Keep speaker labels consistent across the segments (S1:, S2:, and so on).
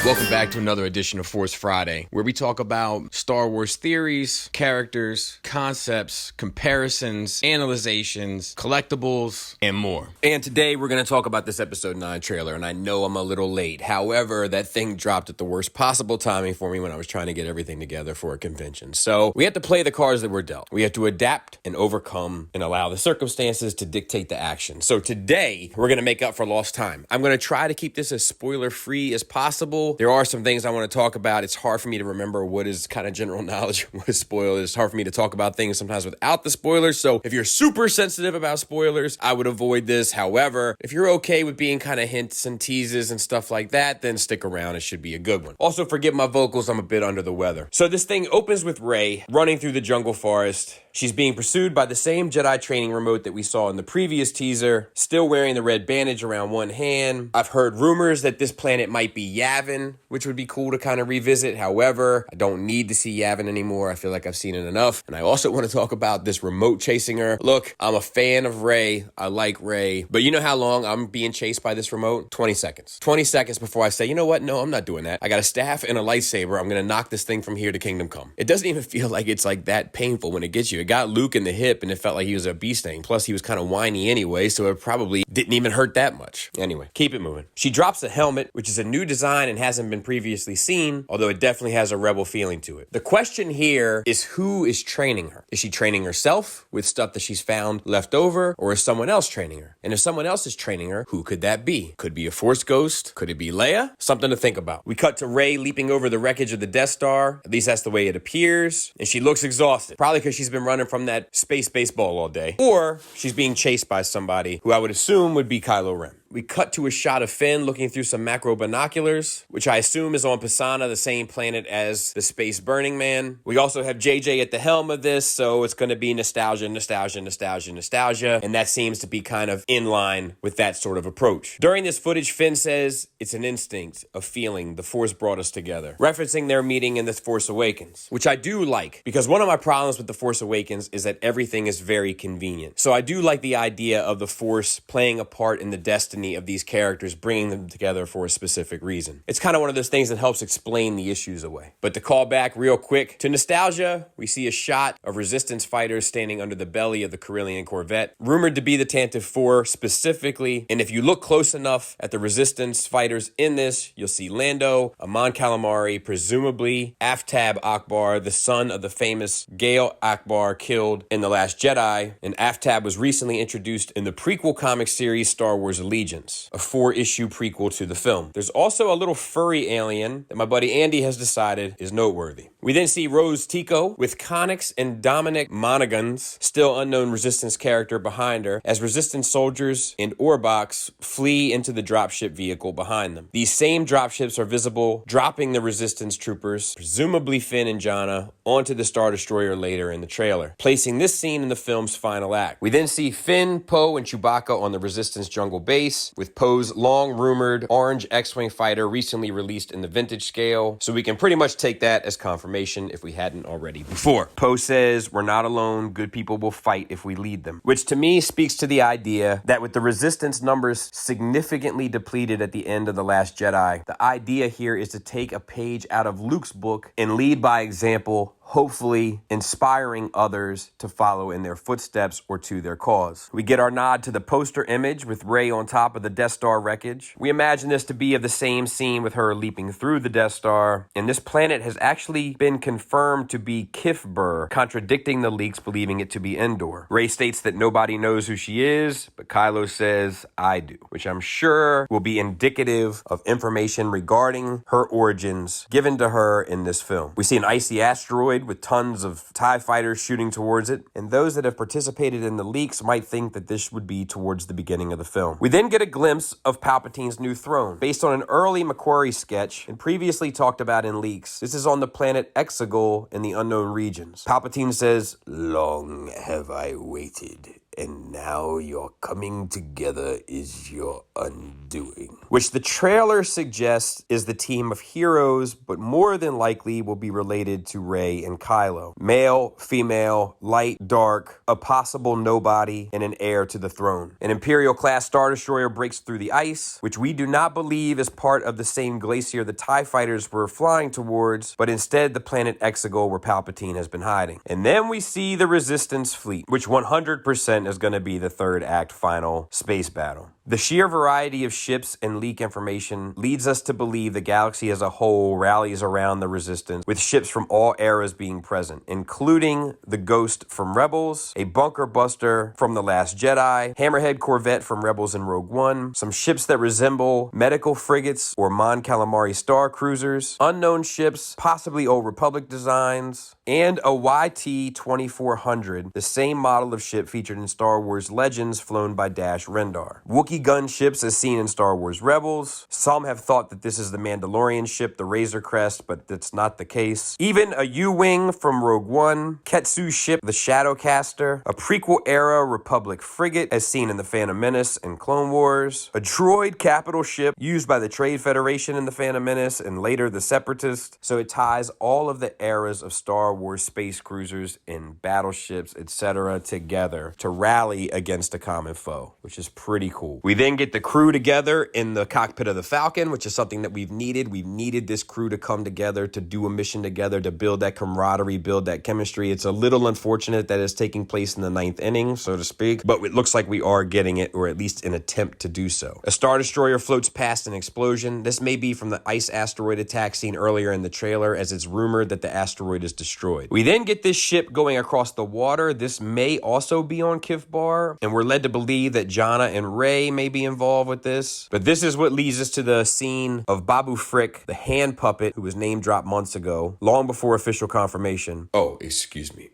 S1: Welcome back to another edition of Force Friday, where we talk about Star Wars theories, characters, concepts, comparisons, analyzations, collectibles, and more. And today we're going to talk about this episode 9 trailer, and I know I'm a little late. However, that thing dropped at the worst possible timing for me when I was trying to get everything together for a convention. So we have to play the cards that we're dealt. We have to adapt and overcome and allow the circumstances to dictate the action. So today we're going to make up for lost time. I'm going to try to keep this as spoiler-free as possible. There are some things I want to talk about. It's hard for me to remember what is kind of general knowledge, what is spoilers. It's hard for me to talk about things sometimes without the spoilers. So if you're super sensitive about spoilers, I would avoid this. However, if you're okay with being kind of hints and teases and stuff like that, then stick around. It should be a good one. Also, forgive my vocals. I'm a bit under the weather. So this thing opens with Rey running through the jungle forest. She's being pursued by the same Jedi training remote that we saw in the previous teaser, still wearing the red bandage around one hand. I've heard rumors that this planet might be Yavin, which would be cool to kind of revisit. However, I don't need to see Yavin anymore. I feel like I've seen it enough. And I also want to talk about this remote chasing her. Look, I'm a fan of Rey. I like Rey. But you know how long I'm being chased by this remote? 20 seconds. 20 seconds before I say, you know what? No, I'm not doing that. I got a staff and a lightsaber. I'm going to knock this thing from here to Kingdom Come. It doesn't even feel like it's like that painful when it gets you. It got Luke in the hip and it felt like he was a bee sting. Plus, he was kind of whiny anyway, so it probably didn't even hurt that much. Anyway, keep it moving. She drops the helmet, which is a new design and hasn't been previously seen, although it definitely has a rebel feeling to it. The question here is who is training her? Is she training herself with stuff that she's found left over, or is someone else training her? And if someone else is training her, who could that be? Could be a Force ghost? Could it be Leia? Something to think about. We cut to Rey leaping over the wreckage of the Death Star. At least that's the way it appears. And she looks exhausted. Probably because she's been running from that space baseball all day. Or she's being chased by somebody who I would assume would be Kylo Ren. We cut to a shot of Finn looking through some macro binoculars, which I assume is on Pisana, the same planet as the Space Burning Man. We also have JJ at the helm of this, so it's going to be nostalgia, and that seems to be kind of in line with that sort of approach. During this footage, Finn says, "It's an instinct, a feeling, the Force brought us together," referencing their meeting in The Force Awakens, which I do like, because one of my problems with The Force Awakens is that everything is very convenient. So I do like the idea of the Force playing a part in the destiny of these characters, bringing them together for a specific reason. It's kind of one of those things that helps explain the issues away. But to call back real quick to nostalgia, we see a shot of Resistance fighters standing under the belly of the Corellian Corvette, rumored to be the Tantive 4 specifically. And if you look close enough at the Resistance fighters in this, you'll see Lando, Amon Calamari, presumably Aftab Akbar, the son of the famous Gale Akbar killed in The Last Jedi. And Aftab was recently introduced in the prequel comic series Star Wars Allegiance, a 4-issue prequel to the film. There's also a little furry alien that my buddy Andy has decided is noteworthy. We then see Rose Tico with Connix and Dominic Monaghan's still unknown Resistance character behind her as Resistance soldiers and Orbox flee into the dropship vehicle behind them. These same dropships are visible, dropping the Resistance troopers, presumably Finn and Jannah, onto the Star Destroyer later in the trailer, placing this scene in the film's final act. We then see Finn, Poe, and Chewbacca on the Resistance jungle base, with Poe's long-rumored orange X-Wing fighter recently released in the vintage scale, so we can pretty much take that as confirmation if we hadn't already before. Poe says, "We're not alone, good people will fight if we lead them," which to me speaks to the idea that with the Resistance numbers significantly depleted at the end of The Last Jedi, the idea here is to take a page out of Luke's book and lead by example, hopefully inspiring others to follow in their footsteps or to their cause. We get our nod to the poster image with Rey on top of the Death Star wreckage. We imagine this to be of the same scene with her leaping through the Death Star, and this planet has actually been confirmed to be Kifbur, contradicting the leaks believing it to be Endor. Rey states that nobody knows who she is, but Kylo says, "I do," which I'm sure will be indicative of information regarding her origins given to her in this film. We see an icy asteroid with tons of TIE fighters shooting towards it, and those that have participated in the leaks might think that this would be towards the beginning of the film. We then get a glimpse of Palpatine's new throne, based on an early McQuarrie sketch and previously talked about in leaks. This is on the planet Exegol in the unknown regions. Palpatine says, "Long have I waited, and now your coming together is your undoing. Which the trailer suggests is the team of heroes, but more than likely will be related to Rey and Kylo. Male, female, light, dark, a possible nobody, and an heir to the throne. An Imperial-class Star Destroyer breaks through the ice, which we do not believe is part of the same glacier the TIE fighters were flying towards, but instead the planet Exegol where Palpatine has been hiding. And then we see the Resistance fleet, which 100% is going to be the third act final space battle. The sheer variety of ships and leak information leads us to believe the galaxy as a whole rallies around the Resistance, with ships from all eras being present, including the Ghost from Rebels, a Bunker Buster from The Last Jedi, Hammerhead Corvette from Rebels and Rogue One, some ships that resemble medical frigates or Mon Calamari star cruisers, unknown ships, possibly Old Republic designs, and a YT-2400, the same model of ship featured in Star Wars Legends flown by Dash Rendar. Wookiee gunships as seen in Star Wars Rebels. Some have thought that this is the Mandalorian ship, the Razor Crest, but that's not the case. Even a U-Wing from Rogue One, Ketsu ship, the Shadowcaster, a prequel-era Republic frigate as seen in The Phantom Menace and Clone Wars, a droid capital ship used by the Trade Federation in The Phantom Menace and later the Separatists. So it ties all of the eras of Star Wars space cruisers and battleships, etc. together to rally against a common foe, which is pretty cool. We then get the crew together in the cockpit of the Falcon, which is something that we've needed. We've needed this crew to come together, to do a mission together, to build that camaraderie, build that chemistry. It's a little unfortunate that it's taking place in the 9th inning, so to speak, but it looks like we are getting it, or at least an attempt to do so. A Star Destroyer floats past an explosion. This may be from the ice asteroid attack seen earlier in the trailer, as it's rumored that the asteroid is destroyed. We then get this ship going across the water. This may also be on Kif Bar, and we're led to believe that Jannah and Rey may be involved with this. But this is what leads us to the scene of Babu Frick, the hand puppet who was name dropped months ago, long before official confirmation. Oh, excuse me.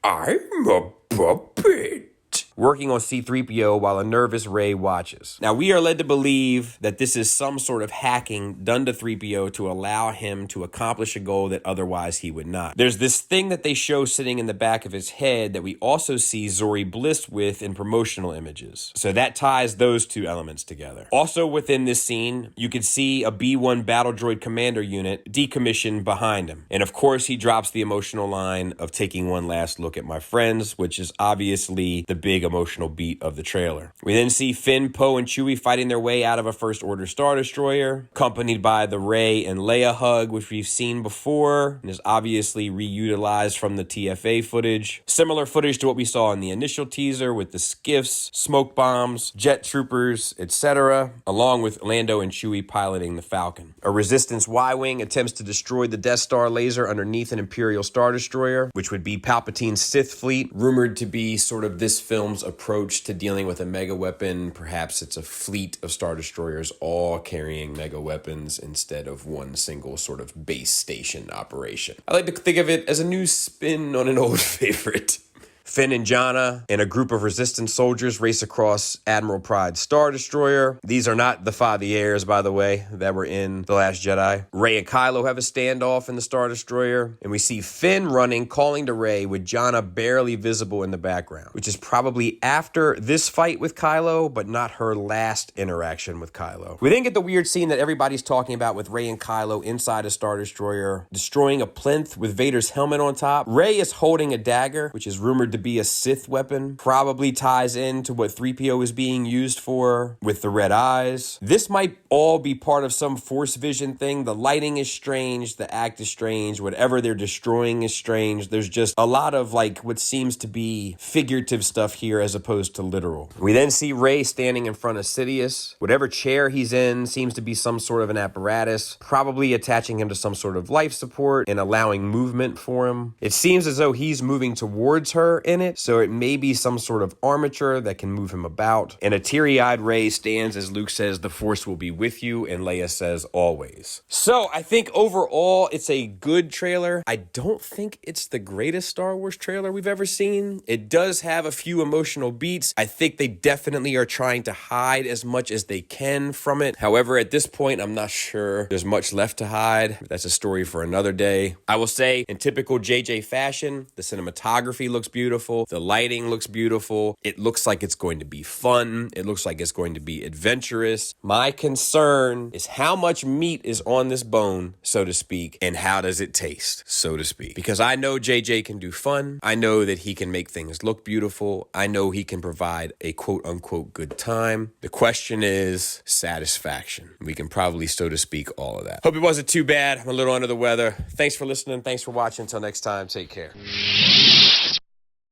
S1: I'm a puppet. Working on C-3PO while a nervous Rey watches. Now, we are led to believe that this is some sort of hacking done to 3PO to allow him to accomplish a goal that otherwise he would not. There's this thing that they show sitting in the back of his head that we also see Zori Bliss with in promotional images. So that ties those two elements together. Also within this scene, you can see a B-1 battle droid commander unit decommissioned behind him. And of course, he drops the emotional line of taking one last look at my friends, which is obviously the big emotional beat of the trailer. We then see Finn, Poe, and Chewie fighting their way out of a First Order Star Destroyer, accompanied by the Rey and Leia hug, which we've seen before, and is obviously reutilized from the TFA footage. Similar footage to what we saw in the initial teaser with the skiffs, smoke bombs, jet troopers, etc., along with Lando and Chewie piloting the Falcon. A Resistance Y-Wing attempts to destroy the Death Star laser underneath an Imperial Star Destroyer, which would be Palpatine's Sith fleet, rumored to be sort of this film's approach to dealing with a mega weapon. Perhaps it's a fleet of Star Destroyers all carrying mega weapons instead of one single sort of base station operation. I like to think of it as a new spin on an old favorite. Finn and Jannah and a group of Resistance soldiers race across Admiral Pride's Star Destroyer. These are not the Fathiers, by the way, that were in The Last Jedi. Rey and Kylo have a standoff in the Star Destroyer, and we see Finn running, calling to Rey, with Jannah barely visible in the background, which is probably after this fight with Kylo, but not her last interaction with Kylo. We then get the weird scene that everybody's talking about with Rey and Kylo inside a Star Destroyer, destroying a plinth with Vader's helmet on top. Rey is holding a dagger, which is rumored to be a Sith weapon, probably ties into what 3PO is being used for with the red eyes. This might all be part of some Force vision thing. The lighting is strange, the act is strange, whatever they're destroying is strange. There's just a lot of like what seems to be figurative stuff here as opposed to literal. We then see Rey standing in front of Sidious. Whatever chair he's in seems to be some sort of an apparatus, probably attaching him to some sort of life support and allowing movement for him. It seems as though he's moving towards her in it, so it may be some sort of armature that can move him about. And a teary-eyed Rey stands as Luke says, "The Force will be with you," and Leia says, "Always." So I think overall it's a good trailer. I don't think it's the greatest Star Wars trailer we've ever seen. It does have a few emotional beats. I think they definitely are trying to hide as much as they can from it. However, at this point, I'm not sure there's much left to hide. That's a story for another day. I will say, in typical JJ fashion, the cinematography looks beautiful. beautiful. The lighting looks beautiful. It looks like it's going to be fun. It looks like it's going to be adventurous. My concern is how much meat is on this bone, so to speak, and how does it taste, so to speak. Because I know JJ can do fun. I know that he can make things look beautiful. I know he can provide a quote-unquote good time. The question is satisfaction. We can probably, so to speak, all of that. Hope it wasn't too bad. I'm a little under the weather. Thanks for listening. Thanks for watching. Until next time, take care.